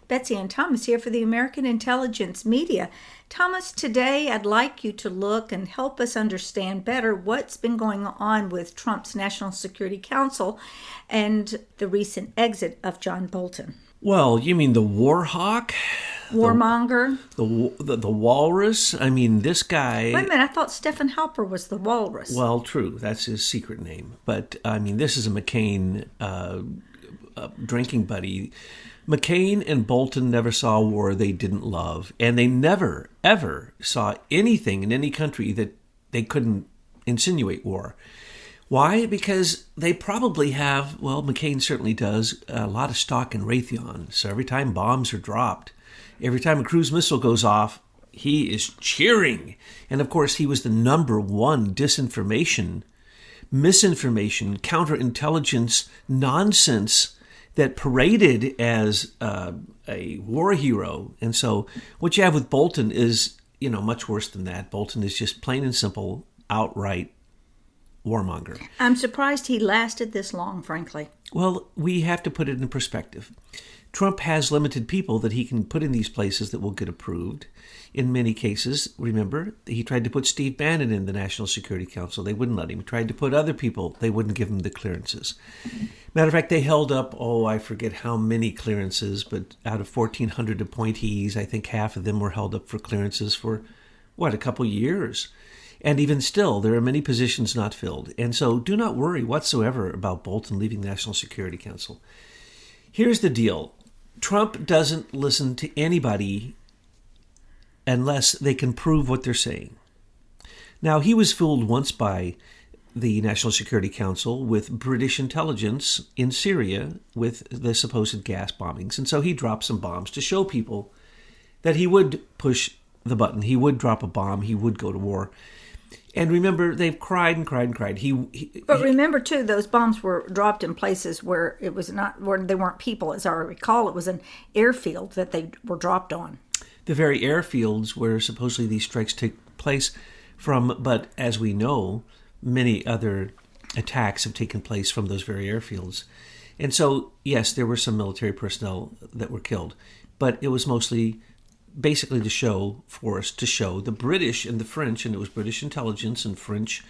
Betsy and Thomas here for the American Intelligence Media. Thomas, today I'd like you to look and help us understand better what's been going on with Trump's National Security Council and the recent exit of John Bolton. Well, you mean the war hawk? Warmonger? The walrus? I mean, this guy... Wait a minute, I thought Stephen Halper was the walrus. Well, true. That's his secret name. But, I mean, this is a McCain drinking buddy. McCain and Bolton never saw a war they didn't love. And they never, ever saw anything in any country that they couldn't insinuate war. Why? Because they probably have, well, McCain certainly does, a lot of stock in Raytheon. So every time bombs are dropped, every time a cruise missile goes off, he is cheering. And of course, he was the number one disinformation, misinformation, counterintelligence nonsense that paraded as a war hero. And so what you have with Bolton is, much worse than that. Bolton is just plain and simple, outright warmonger. I'm surprised he lasted this long, frankly. Well, we have to put it in perspective. Trump has limited people that he can put in these places that will get approved. In many cases, remember, he tried to put Steve Bannon in the National Security Council. They wouldn't let him. He tried to put other people. They wouldn't give him the clearances. Matter of fact, they held up, I forget how many clearances, but out of 1,400 appointees, I think half of them were held up for clearances for, a couple years. And even still, there are many positions not filled. And so do not worry whatsoever about Bolton leaving the National Security Council. Here's the deal. Trump doesn't listen to anybody unless they can prove what they're saying. Now, he was fooled once by the National Security Council with British intelligence in Syria with the supposed gas bombings. And so he dropped some bombs to show people that he would push the button. He would drop a bomb. He would go to war. And remember, they've cried and cried and cried. But remember, too, those bombs were dropped in places where it was not, where they weren't people. As I recall, it was an airfield that they were dropped on. The very airfields where supposedly these strikes take place from, but as we know, many other attacks have taken place from those very airfields. And so, yes, there were some military personnel that were killed, but it was mostly basically to show the British and the French, and it was British intelligence and French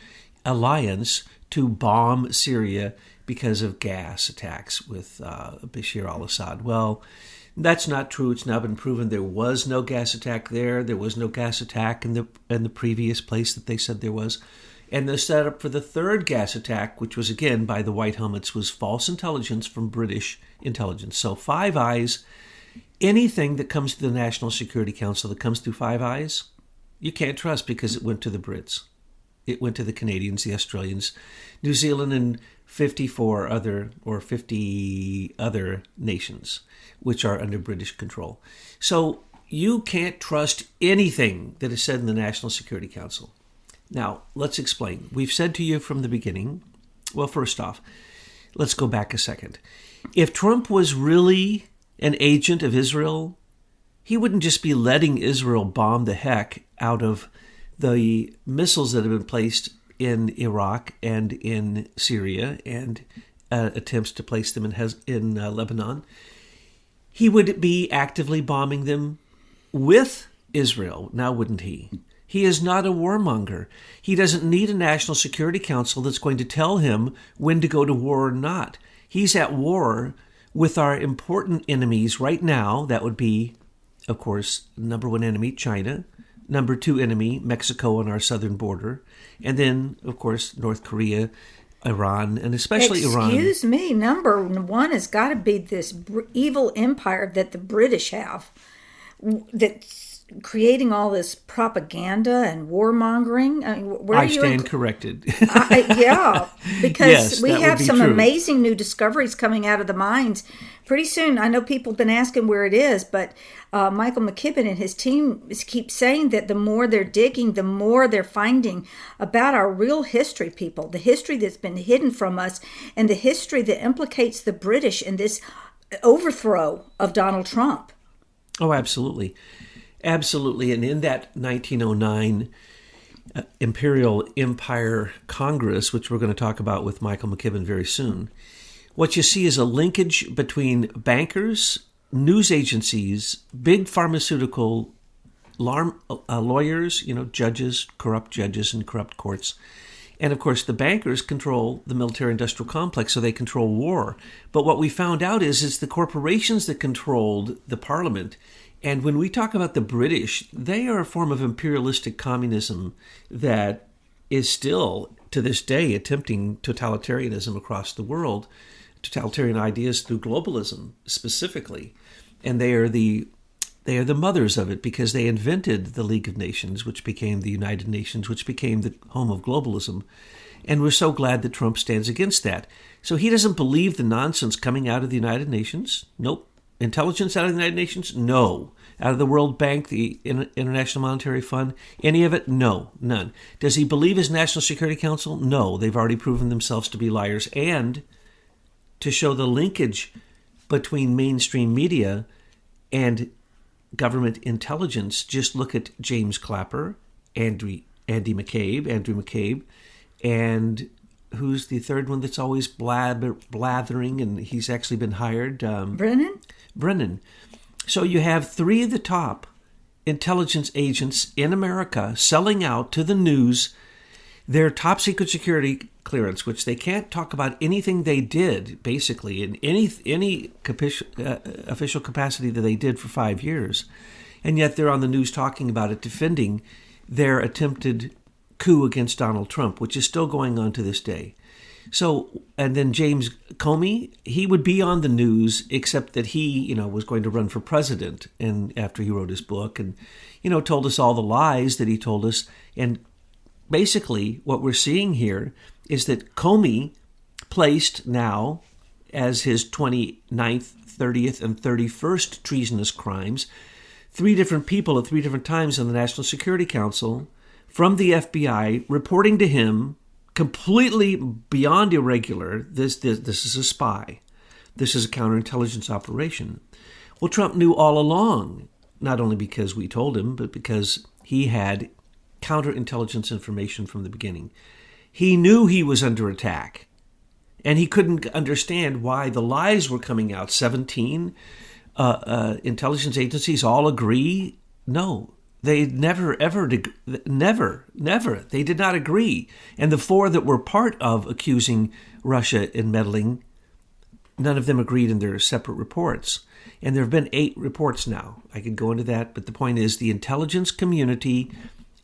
alliance to bomb Syria because of gas attacks with Bashar al-Assad. Well, that's not true. It's now been proven there was no gas attack there. There was no gas attack in the previous place that they said there was. And the setup for the third gas attack, which was again by the White Helmets, was false intelligence from British intelligence. So Five Eyes. Anything that comes to the National Security Council that comes through Five Eyes, you can't trust because it went to the Brits. It went to the Canadians, the Australians, New Zealand, and 50 other nations, which are under British control. So you can't trust anything that is said in the National Security Council. Now, let's explain. We've said to you from the beginning, well, first off, let's go back a second. If Trump was really an agent of Israel, he wouldn't just be letting Israel bomb the heck out of the missiles that have been placed in Iraq and in Syria and attempts to place them in Lebanon. He would be actively bombing them with Israel, now wouldn't he? He is not a warmonger. He doesn't need a National Security Council that's going to tell him when to go to war or not. He's at war with our important enemies right now. That would be, of course, number one enemy, China. Number two enemy, Mexico on our southern border. And then, of course, North Korea, Iran, and especially Iran. Excuse me, number one has got to be this evil empire that the British have, that's creating all this propaganda and warmongering. I stand corrected. Yeah, because yes, we have some true. Amazing new discoveries coming out of the mines. Pretty soon, I know people have been asking where it is, but Michael McKibben and his team keep saying that the more they're digging, the more they're finding about our real history, people, the history that's been hidden from us, and the history that implicates the British in this overthrow of Donald Trump. Oh, absolutely. Absolutely. And in that 1909 Imperial Empire Congress, which we're going to talk about with Michael McKibben very soon, what you see is a linkage between bankers news agencies, big pharmaceutical lawyers, corrupt judges and corrupt courts. And of course, the bankers control the military-industrial complex, so they control war. But what we found out is it's the corporations that controlled the parliament. And when we talk about the British, they are a form of imperialistic communism that is still, to this day, attempting totalitarianism across the world, totalitarian ideas through globalism specifically. And they are the mothers of it because they invented the League of Nations, which became the United Nations, which became the home of globalism. And we're so glad that Trump stands against that. So he doesn't believe the nonsense coming out of the United Nations? Nope. Intelligence out of the United Nations? No. Out of the World Bank, the International Monetary Fund? Any of it? No. None. Does he believe his National Security Council? No. They've already proven themselves to be liars. And to show the linkage between mainstream media and government intelligence, just look at James Clapper, Andrew McCabe, and who's the third one that's always blathering, and he's actually been hired? Brennan. So you have three of the top intelligence agents in America selling out to the news their top secret security clearance, which they can't talk about anything they did, basically, in any official capacity that they did for 5 years. And yet they're on the news talking about it, defending their attempted coup against Donald Trump, which is still going on to this day. So, and then James Comey, he would be on the news, except that he, was going to run for president, and after he wrote his book, and, told us all the lies that he told us. And basically, what we're seeing here is that Comey placed now as his 29th, 30th, and 31st treasonous crimes, 3 different people at 3 different times in the National Security Council from the FBI reporting to him completely beyond irregular. This is a spy. This is a counterintelligence operation. Well, Trump knew all along, not only because we told him, but because he had counterintelligence information from the beginning. He knew he was under attack, and he couldn't understand why the lies were coming out. 17 intelligence agencies all agree? No, they never. They did not agree. And the 4 that were part of accusing Russia in meddling, none of them agreed in their separate reports. And there have been 8 reports now. I could go into that, but the point is the intelligence community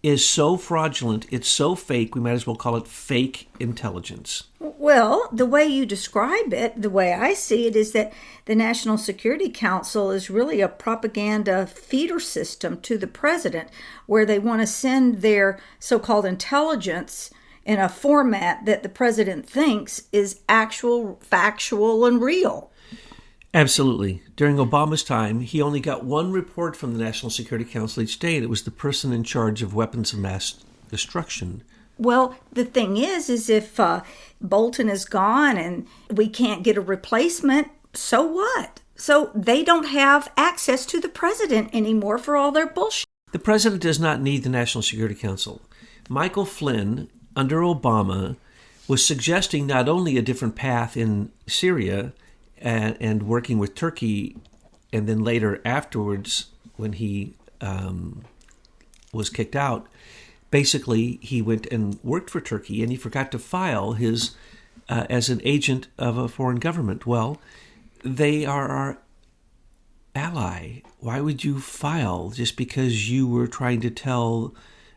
is so fraudulent, it's so fake, we might as well call it fake intelligence. Well, the way you describe it, the way I see it, is that the National Security Council is really a propaganda feeder system to the president, where they want to send their so-called intelligence in a format that the president thinks is actual, factual, and real. Absolutely. During Obama's time, he only got 1 report from the National Security Council each day, and it was the person in charge of weapons of mass destruction. Well, the thing is if Bolton is gone and we can't get a replacement, so what? So they don't have access to the president anymore for all their bullshit. The president does not need the National Security Council. Michael Flynn, under Obama, was suggesting not only a different path in Syria and working with Turkey, and then later afterwards, when he was kicked out, basically he went and worked for Turkey, and he forgot to file his as an agent of a foreign government. Well, they are our ally. Why would you file just because you were trying to tell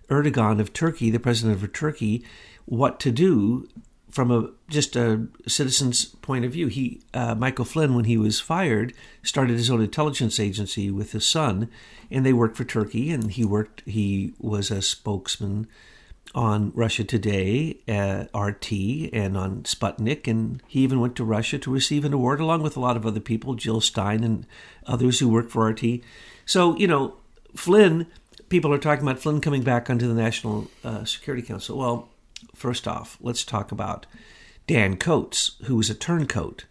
Erdogan of Turkey, the president of Turkey, what to do from just a citizen's point of view? Michael Flynn, when he was fired, started his own intelligence agency with his son, and they worked for Turkey, and he was a spokesman on Russia Today, RT, and on Sputnik, and he even went to Russia to receive an award along with a lot of other people, Jill Stein and others who worked for RT. So, Flynn, people are talking about Flynn coming back onto the National Security Council. Well, first off, let's talk about Dan Coats, who was a turncoat,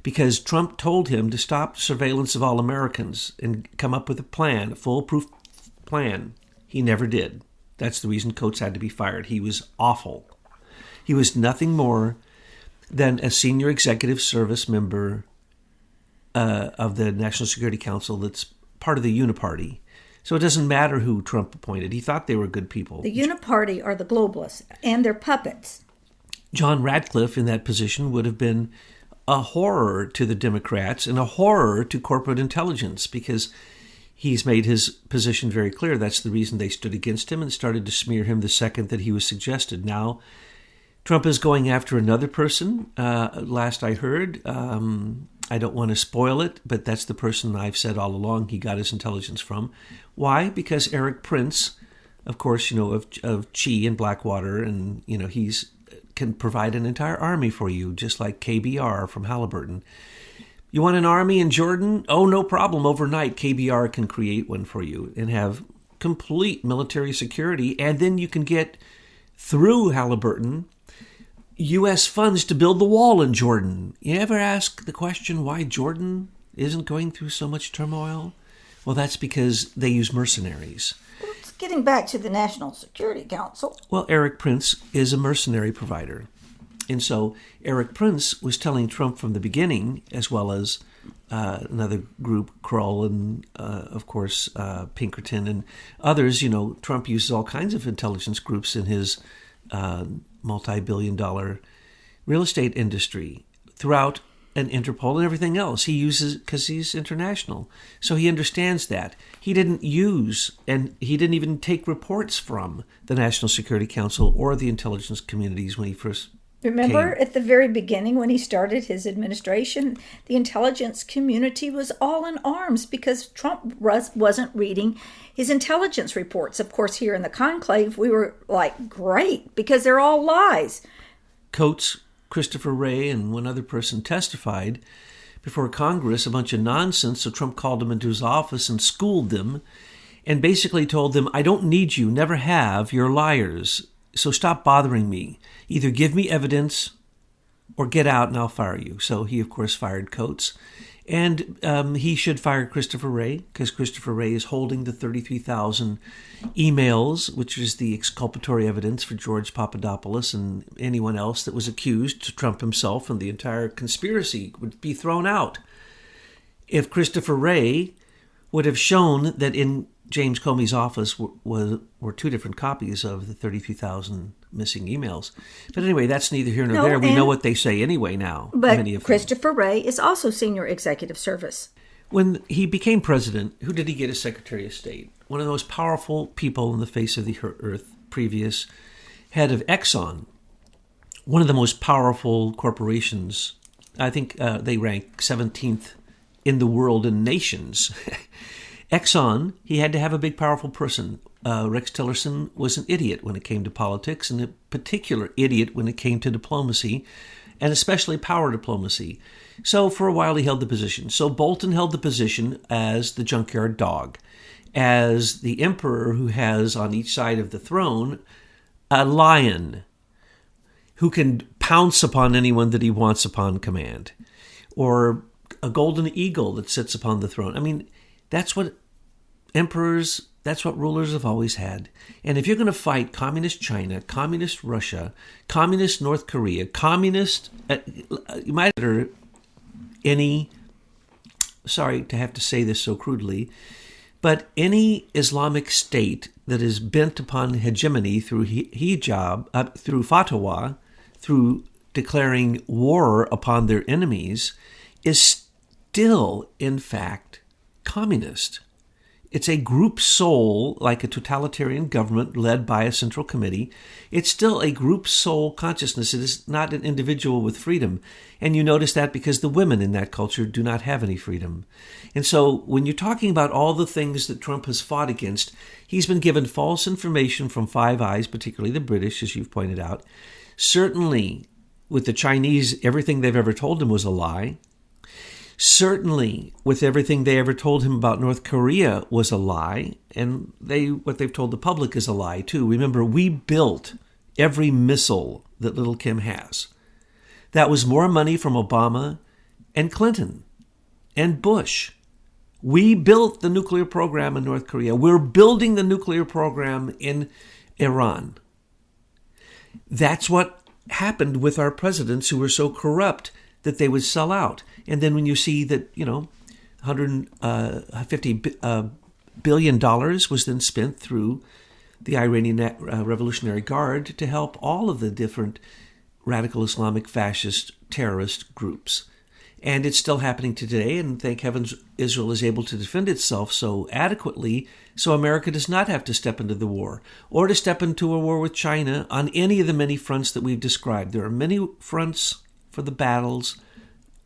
because Trump told him to stop surveillance of all Americans and come up with a plan, a foolproof plan. He never did. That's the reason Coats had to be fired. He was awful. He was nothing more than a senior executive service member of the National Security Council that's part of the Uniparty. So it doesn't matter who Trump appointed. He thought they were good people. The Uniparty are the globalists and their puppets. John Radcliffe in that position would have been a horror to the Democrats and a horror to corporate intelligence, because he's made his position very clear. That's the reason they stood against him and started to smear him the second that he was suggested. Now, Trump is going after another person, last I heard. I don't want to spoil it, but that's the person I've said all along he got his intelligence from. Why? Because Erik Prince, of course, of Chi and Blackwater, and, he's can provide an entire army for you, just like KBR from Halliburton. You want an army in Jordan? Oh, no problem. Overnight, KBR can create one for you and have complete military security. And then you can get, through Halliburton, U.S. funds to build the wall in Jordan. You ever ask the question why Jordan isn't going through so much turmoil? Well, that's because they use mercenaries. Getting back to the National Security Council. Well, Erik Prince is a mercenary provider. And so Erik Prince was telling Trump from the beginning, as well as another group, Kroll and, of course, Pinkerton and others, Trump uses all kinds of intelligence groups in his multi-billion-dollar real estate industry throughout and Interpol and everything else. He uses, because he's international. So he understands that. He didn't use, and he didn't even take reports from the National Security Council or the intelligence communities when he first Remember at the very beginning when he started his administration, the intelligence community was all in arms because Trump wasn't reading his intelligence reports. Of course, here in the conclave, we were like, great, because they're all lies. Coates, Christopher Wray, and one other person testified before Congress, a bunch of nonsense. So Trump called them into his office and schooled them and basically told them, I don't need you, never have, you're liars. So stop bothering me. Either give me evidence or get out and I'll fire you. So he, of course, fired Coates. And he should fire Christopher Wray, because Christopher Wray is holding the 33,000 emails, which is the exculpatory evidence for George Papadopoulos and anyone else that was accused, to Trump himself, and the entire conspiracy would be thrown out. If Christopher Wray would have shown that in James Comey's office were two different copies of the 33,000 missing emails. But anyway, that's neither here nor there. We know what they say anyway now. But Christopher Wray is also senior executive service. When he became president, who did he get as Secretary of State? One of the most powerful people on the face of the earth, previous head of Exxon, one of the most powerful corporations. I think they rank 17th in the world in nations. Exxon, he had to have a big, powerful person. Rex Tillerson was an idiot when it came to politics, and a particular idiot when it came to diplomacy, and especially power diplomacy. So for a while he held the position. So Bolton held the position as the junkyard dog, as the emperor who has on each side of the throne a lion who can pounce upon anyone that he wants upon command, or a golden eagle that sits upon the throne. I mean, that's what emperors, that's what rulers have always had. And if you're going to fight communist China, communist Russia, communist North Korea, communist, you might enter any, sorry to have to say this so crudely, but any Islamic state that is bent upon hegemony through hijab, through fatwa, through declaring war upon their enemies, is still, in fact, communist. It's a group soul, like a totalitarian government led by a central committee. It's still a group soul consciousness. It is not an individual with freedom. And you notice that because the women in that culture do not have any freedom. And so when you're talking about all the things that Trump has fought against, he's been given false information from Five Eyes, particularly the British, as you've pointed out. Certainly, with the Chinese, everything they've ever told him was a lie. Certainly, with everything they ever told him about North Korea was a lie, and what they've told the public is a lie too. Remember, we built every missile that little Kim has. That was more money from Obama and Clinton and Bush. We built the nuclear program in North Korea. We're building the nuclear program in Iran. That's what happened with our presidents who were so corrupt. that they would sell out. And then when you see that, $150 billion was then spent through the Iranian Revolutionary Guard to help all of the different radical Islamic fascist terrorist groups. And it's still happening today, and thank heavens Israel is able to defend itself so adequately so America does not have to step into the war or to step into a war with China on any of the many fronts that we've described. There are many fronts for the battles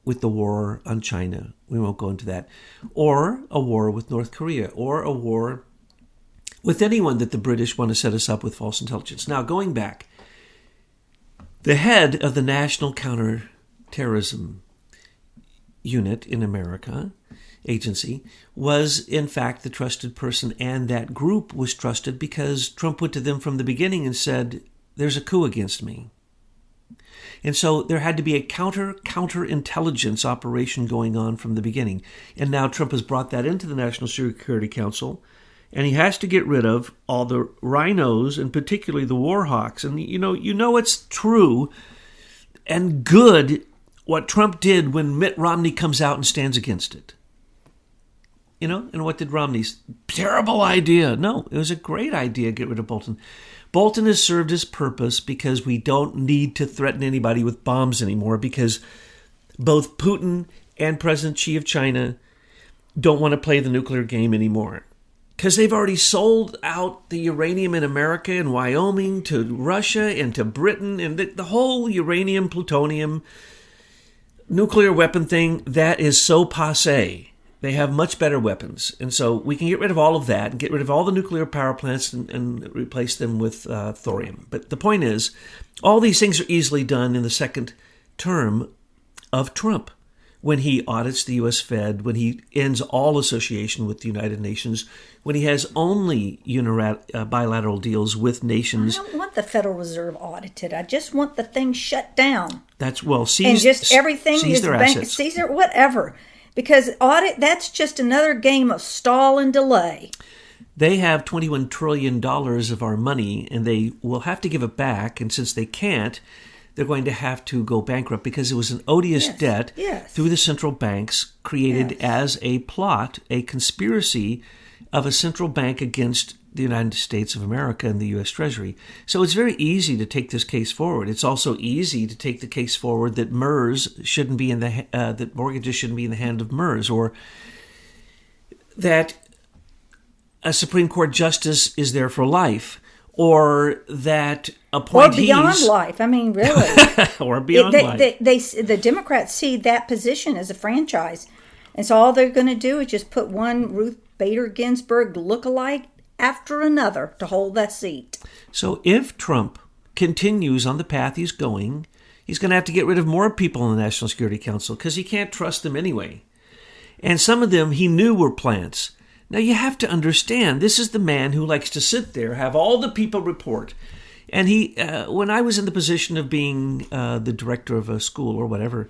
with the war on China. We won't go into that. Or a war with North Korea, or a war with anyone that the British want to set us up with false intelligence. Now, going back, the head of the National Counterterrorism Unit in America, agency, was in fact the trusted person, and that group was trusted because Trump went to them from the beginning and said, there's a coup against me. And so there had to be a counterintelligence operation going on from the beginning. And now Trump has brought that into the National Security Council, and he has to get rid of all the rhinos, and particularly the war hawks. And you know it's true and good what Trump did when Mitt Romney comes out and stands against it. And what did Romney's terrible idea? No, it was a great idea, get rid of Bolton. Bolton has served his purpose because we don't need to threaten anybody with bombs anymore, because both Putin and President Xi of China don't want to play the nuclear game anymore. Because they've already sold out the uranium in America and Wyoming to Russia and to Britain, and the whole uranium, plutonium, nuclear weapon thing, that is so passé. They have much better weapons. And so we can get rid of all of that and get rid of all the nuclear power plants and replace them with thorium. But the point is, all these things are easily done in the second term of Trump, when he audits the U.S. Fed, when he ends all association with the United Nations, when he has only bilateral deals with nations. I don't want the Federal Reserve audited. I just want the thing shut down. Seize, and just everything seize is their bank, assets. seize their whatever. Because audit, that's just another game of stall and delay. They have $21 trillion of our money, and they will have to give it back. And since they can't, they're going to have to go bankrupt, because it was an odious debt through the central banks created as a plot, a conspiracy of a central bank against the United States of America and the U.S. Treasury. So it's very easy to take this case forward. It's also easy to take the case forward that MERS shouldn't be that mortgages shouldn't be in the hand of MERS, or that a Supreme Court justice is there for life, or that appointees... Or beyond life. I mean, really. Or beyond life. The Democrats see that position as a franchise. And so all they're going to do is just put one Ruth Bader Ginsburg lookalike after another to hold that seat. So if Trump continues on the path he's going, he's going to have to get rid of more people in the National Security Council, because he can't trust them anyway. And some of them he knew were plants. Now, you have to understand, this is the man who likes to sit there, have all the people report. And he, when I was in the position of being the director of a school or whatever,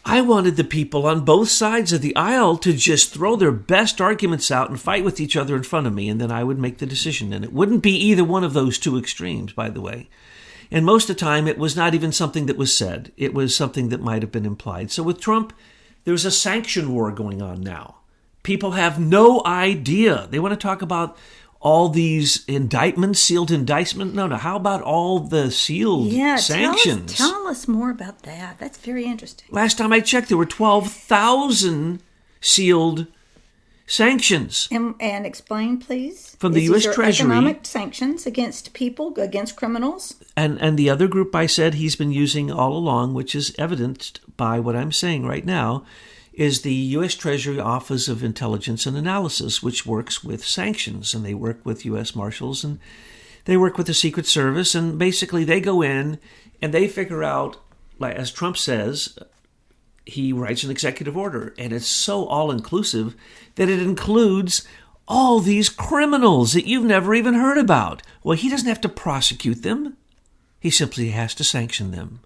I wanted the people on both sides of the aisle to just throw their best arguments out and fight with each other in front of me, and then I would make the decision. And it wouldn't be either one of those two extremes, by the way. And most of the time, it was not even something that was said. It was something that might have been implied. So with Trump, there's a sanction war going on now. People have no idea. They want to talk about all these indictments, sealed indictment. No. How about all the sealed sanctions? Tell us more about that. That's very interesting. Last time I checked, there were 12,000 sealed sanctions. And explain, please. From the U.S. Treasury. Economic sanctions against people, against criminals. And the other group I said he's been using all along, which is evidenced by what I'm saying right now, is the U.S. Treasury Office of Intelligence and Analysis, which works with sanctions, and they work with U.S. Marshals, and they work with the Secret Service, and basically they go in and they figure out, like as Trump says, he writes an executive order, and it's so all-inclusive that it includes all these criminals that you've never even heard about. Well, he doesn't have to prosecute them. He simply has to sanction them.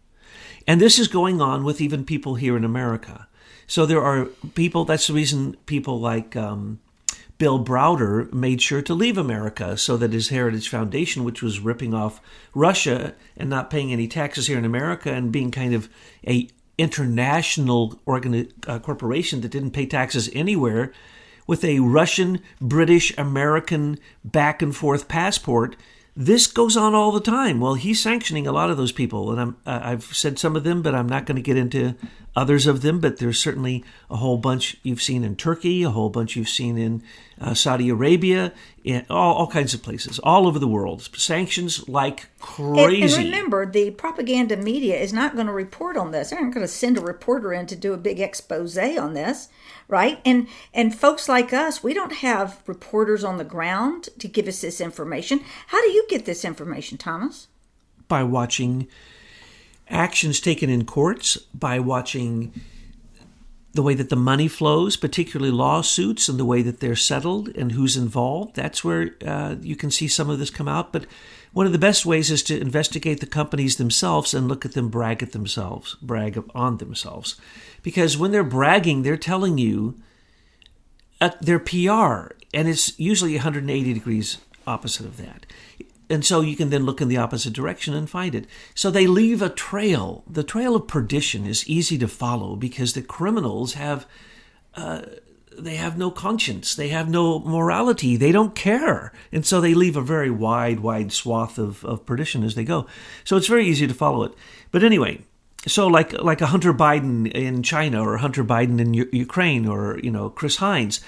And this is going on with even people here in America. So there are people, that's the reason people like Bill Browder made sure to leave America, so that his Heritage Foundation, which was ripping off Russia and not paying any taxes here in America and being kind of a international corporation that didn't pay taxes anywhere with a Russian, British, American back and forth passport. This goes on all the time. Well, he's sanctioning a lot of those people, and I've said some of them, but I'm not going to get into others of them. But there's certainly a whole bunch you've seen in Turkey, a whole bunch you've seen in Saudi Arabia, in all kinds of places, all over the world. Sanctions like crazy. And remember, the propaganda media is not going to report on this. They're not going to send a reporter in to do a big expose on this, right? And folks like us, we don't have reporters on the ground to give us this information. How do you get this information, Thomas? By watching actions taken in courts, by watching the way that the money flows, particularly lawsuits, and the way that they're settled and who's involved. That's where you can see some of this come out. But one of the best ways is to investigate the companies themselves and look at them brag on themselves. Because when they're bragging, they're telling you their PR, and it's usually 180 degrees opposite of that. And so you can then look in the opposite direction and find it. So they leave a trail. The trail of perdition is easy to follow because the criminals have no conscience. They have no morality. They don't care. And so they leave a very wide swath of perdition as they go. So it's very easy to follow it. But anyway, so like a Hunter Biden in China or Hunter Biden in Ukraine or, Chris Hines.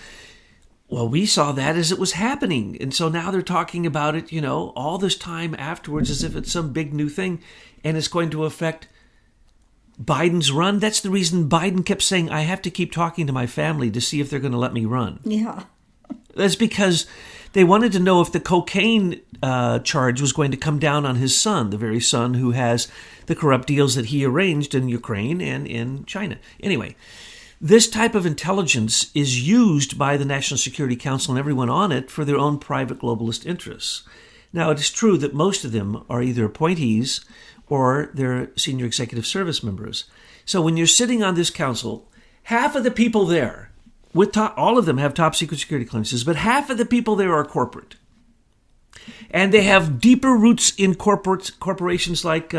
Well, we saw that as it was happening. And so now they're talking about it, all this time afterwards as if it's some big new thing and it's going to affect Biden's run. That's the reason Biden kept saying, I have to keep talking to my family to see if they're going to let me run. Yeah. That's because they wanted to know if the cocaine charge was going to come down on his son, the very son who has the corrupt deals that he arranged in Ukraine and in China. Anyway, this type of intelligence is used by the National Security Council and everyone on it for their own private globalist interests. Now, it is true that most of them are either appointees or they're senior executive service members. So when you're sitting on this council, half of the people there, all of them have top secret security clearances, but half of the people there are corporate. And they have deeper roots in corporations like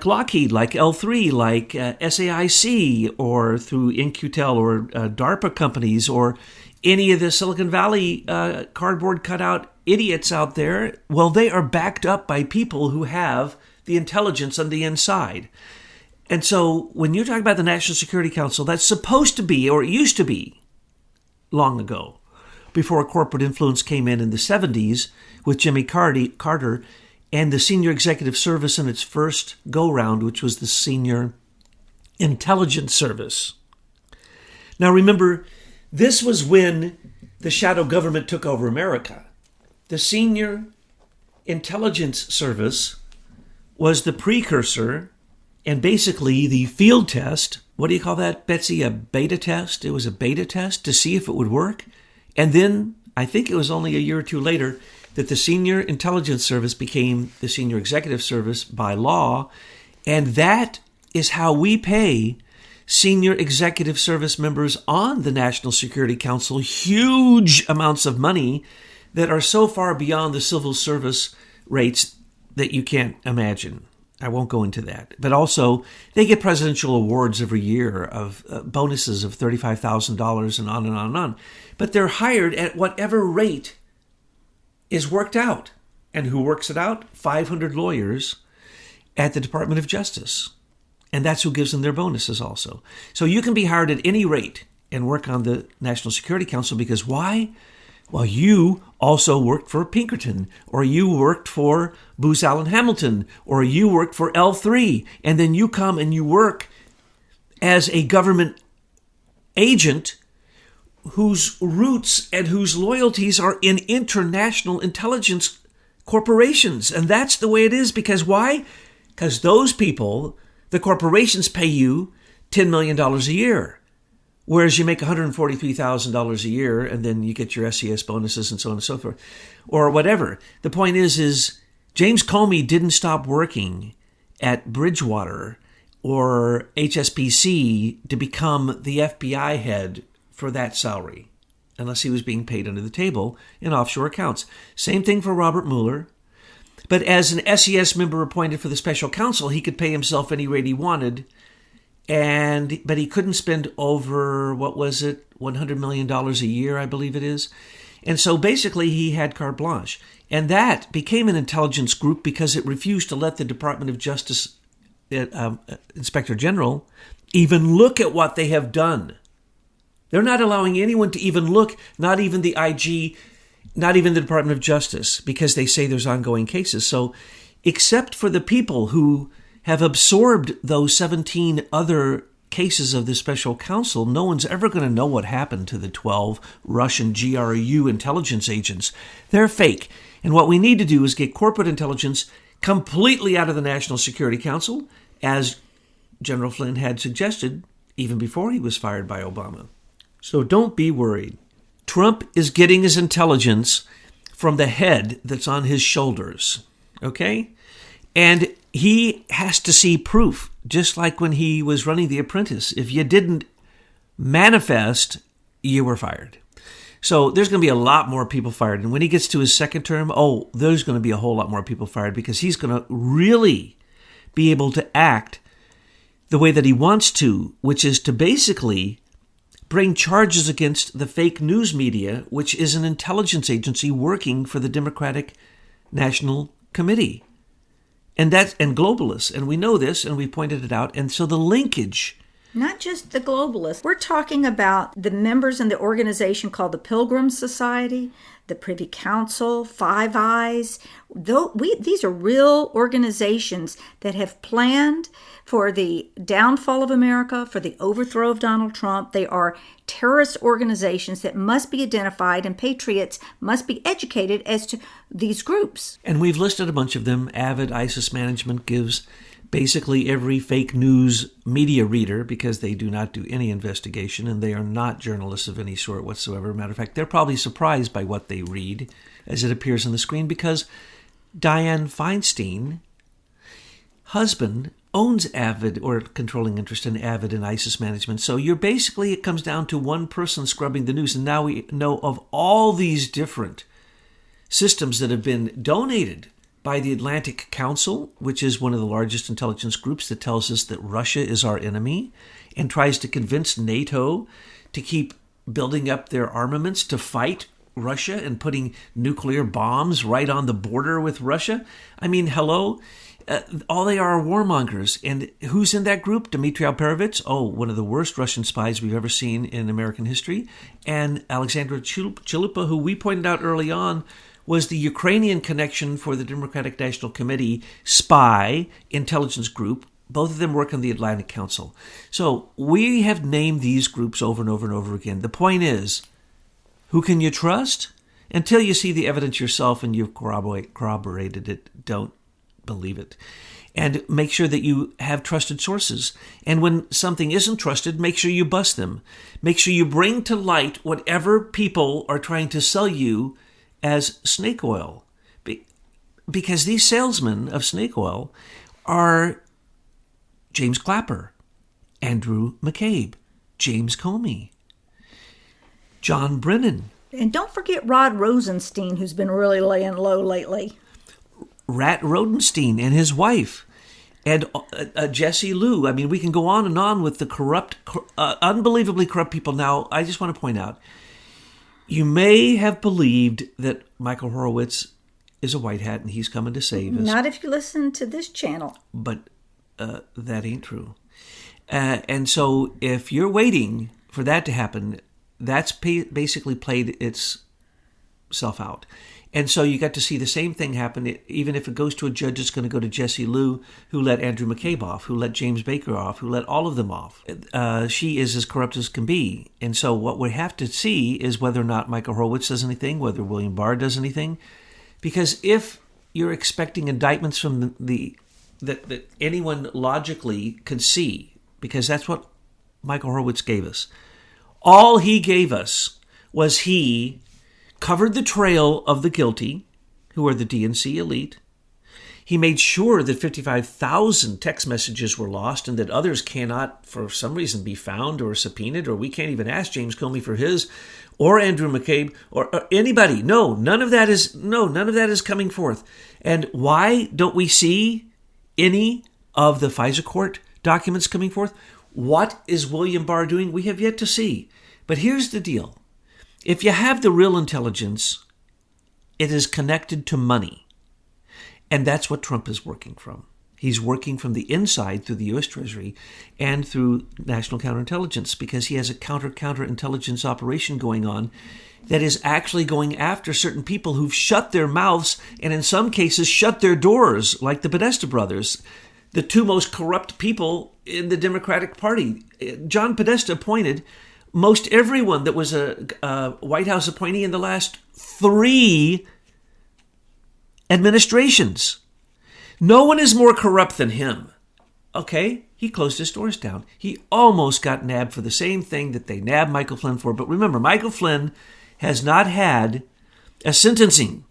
Lockheed, like L3, like SAIC, or through In-Q-Tel or DARPA companies, or any of the Silicon Valley cardboard cutout idiots out there. Well, they are backed up by people who have the intelligence on the inside. And so when you talk about the National Security Council, that's supposed to be, or it used to be, long ago, before corporate influence came in the 70s with Jimmy Carter, and the Senior Executive Service in its first go-round, which was the Senior Intelligence Service. Now remember, this was when the shadow government took over America. The Senior Intelligence Service was the precursor and basically the field test. What do you call that, Betsy? A beta test? It was a beta test to see if it would work. And then, I think it was only a year or two later, that the Senior Intelligence Service became the Senior Executive Service by law, and that is how we pay Senior Executive Service members on the National Security Council huge amounts of money that are so far beyond the civil service rates that you can't imagine. I won't go into that. But also, they get presidential awards every year of bonuses of $35,000 and on and on and on. But they're hired at whatever rate is worked out. And who works it out? 500 lawyers at the Department of Justice. And that's who gives them their bonuses also. So you can be hired at any rate and work on the National Security Council because why? Well, you also worked for Pinkerton, or you worked for Booz Allen Hamilton, or you worked for L3, and then you come and you work as a government agent whose roots and whose loyalties are in international intelligence corporations. And that's the way it is. Because why? Because those people, the corporations, pay you $10 million a year. Whereas you make $143,000 a year and then you get your SES bonuses and so on and so forth. Or whatever. The point is James Comey didn't stop working at Bridgewater or HSBC to become the FBI head for that salary, unless he was being paid under the table in offshore accounts. Same thing for Robert Mueller. But as an SES member appointed for the special counsel, he could pay himself any rate he wanted. But he couldn't spend over, $100 million a year, I believe it is. And so basically he had carte blanche. And that became an intelligence group because it refused to let the Department of Justice Inspector General even look at what they have done. They're not allowing anyone to even look, not even the IG, not even the Department of Justice, because they say there's ongoing cases. So except for the people who have absorbed those 17 other cases of the special counsel, no one's ever going to know what happened to the 12 Russian GRU intelligence agents. They're fake. And what we need to do is get corporate intelligence completely out of the National Security Council, as General Flynn had suggested even before he was fired by Obama. So don't be worried. Trump is getting his intelligence from the head that's on his shoulders, okay? And he has to see proof, just like when he was running The Apprentice. If you didn't manifest, you were fired. So there's going to be a lot more people fired. And when he gets to his second term, there's going to be a whole lot more people fired, because he's going to really be able to act the way that he wants to, which is to basically bring charges against the fake news media, which is an intelligence agency working for the Democratic National Committee. And globalists. And we know this, and we pointed it out. And so the linkage. Not just the globalists. We're talking about the members in the organization called the Pilgrim Society, the Privy Council, Five Eyes. These are real organizations that have planned for the downfall of America, for the overthrow of Donald Trump. They are terrorist organizations that must be identified, and patriots must be educated as to these groups. And we've listed a bunch of them. Avid ISIS Management gives basically every fake news media reader, because they do not do any investigation and they are not journalists of any sort whatsoever. Matter of fact, they're probably surprised by what they read as it appears on the screen, because Dianne Feinstein, husband, owns Avid, or controlling interest in Avid and ISIS Management. So it comes down to one person scrubbing the news. And now we know of all these different systems that have been donated by the Atlantic Council, which is one of the largest intelligence groups that tells us that Russia is our enemy and tries to convince NATO to keep building up their armaments to fight Russia and putting nuclear bombs right on the border with Russia. I mean, hello? All they are warmongers. And who's in that group? Dmitry Alperovitz, one of the worst Russian spies we've ever seen in American history. And Alexandra Chalupa, who we pointed out early on, was the Ukrainian connection for the Democratic National Committee spy intelligence group. Both of them work on the Atlantic Council. So we have named these groups over and over and over again. The point is, who can you trust? Until you see the evidence yourself and you've corroborated it, don't believe it. And make sure that you have trusted sources. And when something isn't trusted, make sure you bust them. Make sure you bring to light whatever people are trying to sell you as snake oil. Because these salesmen of snake oil are James Clapper, Andrew McCabe, James Comey, John Brennan. And don't forget Rod Rosenstein, who's been really laying low lately. Rat Rodenstein and his wife, and Jesse Liu. I mean, we can go on and on with the corrupt, unbelievably corrupt people. Now, I just want to point out, you may have believed that Michael Horowitz is a white hat and he's coming to save us. Not if you listen to this channel. But that ain't true. And so if you're waiting for that to happen, that's basically played itself out. And so you got to see the same thing happen. Even if it goes to a judge, it's going to go to Jesse Liu, who let Andrew McCabe off, who let James Baker off, who let all of them off. She is as corrupt as can be. And so what we have to see is whether or not Michael Horowitz does anything, whether William Barr does anything. Because if you're expecting indictments from that anyone logically could see, because that's what Michael Horowitz gave us. All he gave us was he covered the trail of the guilty, who are the DNC elite. He made sure that 55,000 text messages were lost and that others cannot, for some reason, be found or subpoenaed, or we can't even ask James Comey for his, or Andrew McCabe, or anybody. None of that is coming forth. And why don't we see any of the FISA court documents coming forth? What is William Barr doing? We have yet to see. But here's the deal. If you have the real intelligence, it is connected to money. And that's what Trump is working from. He's working from the inside through the U.S. Treasury and through national counterintelligence, because he has a counterintelligence operation going on that is actually going after certain people who've shut their mouths and in some cases shut their doors, like the Podesta brothers, the two most corrupt people in the Democratic Party. John Podesta appointed most everyone that was a White House appointee in the last 3 administrations. No one is more corrupt than him. Okay, he closed his doors down. He almost got nabbed for the same thing that they nabbed Michael Flynn for. But remember, Michael Flynn has not had a sentencing.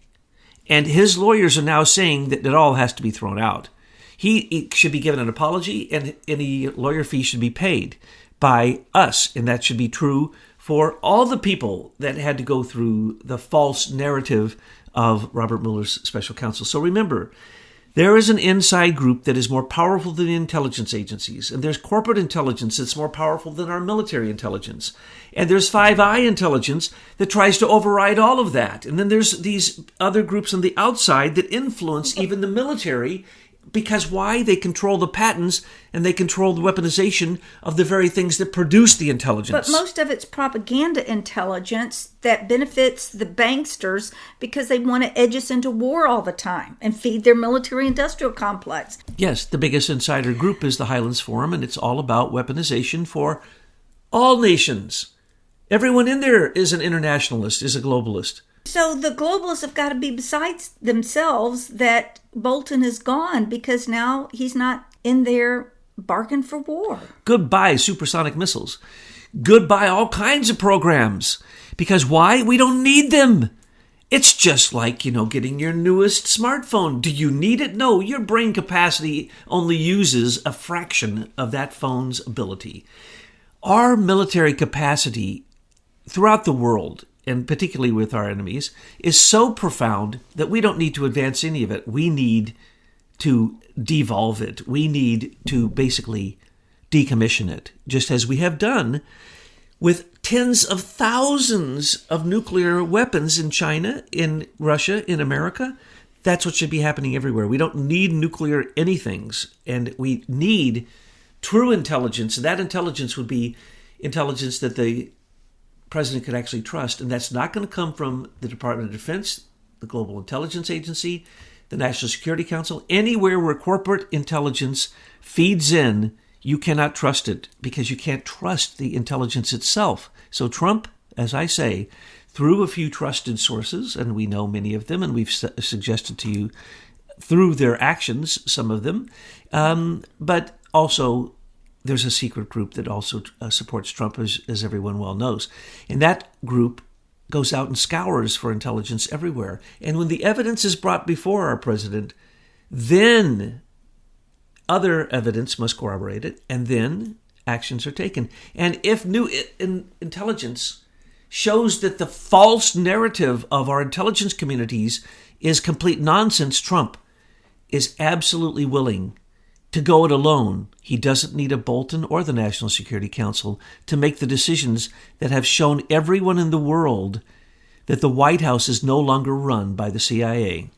And his lawyers are now saying that it all has to be thrown out. He should be given an apology, and any lawyer fee should be paid by us. And that should be true for all the people that had to go through the false narrative of Robert Mueller's special counsel. So remember, there is an inside group that is more powerful than the intelligence agencies. And there's corporate intelligence that's more powerful than our military intelligence. And there's Five Eye intelligence that tries to override all of that. And then there's these other groups on the outside that influence even the military. Because why? They control the patents and they control the weaponization of the very things that produce the intelligence. But most of it's propaganda intelligence that benefits the banksters because they want to edge us into war all the time and feed their military-industrial complex. Yes, the biggest insider group is the Highlands Forum, and it's all about weaponization for all nations. Everyone in there is an internationalist, is a globalist. So the globalists have got to be besides themselves that Bolton is gone because now he's not in there barking for war. Goodbye supersonic missiles. Goodbye all kinds of programs. Because why? We don't need them. It's just like, getting your newest smartphone. Do you need it? No, your brain capacity only uses a fraction of that phone's ability. Our military capacity throughout the world, and particularly with our enemies, is so profound that we don't need to advance any of it. We need to devolve it. We need to basically decommission it, just as we have done with tens of thousands of nuclear weapons in China, in Russia, in America. That's what should be happening everywhere. We don't need nuclear anythings, and we need true intelligence. And that intelligence would be intelligence that the president could actually trust, and that's not going to come from the Department of Defense, the Global Intelligence Agency, the National Security Council. Anywhere where corporate intelligence feeds in, you cannot trust it because you can't trust the intelligence itself. So Trump, as I say, through a few trusted sources, and we know many of them, and we've suggested to you through their actions, some of them, but also there's a secret group that also supports Trump, as everyone well knows. And that group goes out and scours for intelligence everywhere. And when the evidence is brought before our president, then other evidence must corroborate it, and then actions are taken. And if new intelligence shows that the false narrative of our intelligence communities is complete nonsense, Trump is absolutely willing to go it alone. He doesn't need a Bolton or the National Security Council to make the decisions that have shown everyone in the world that the White House is no longer run by the CIA.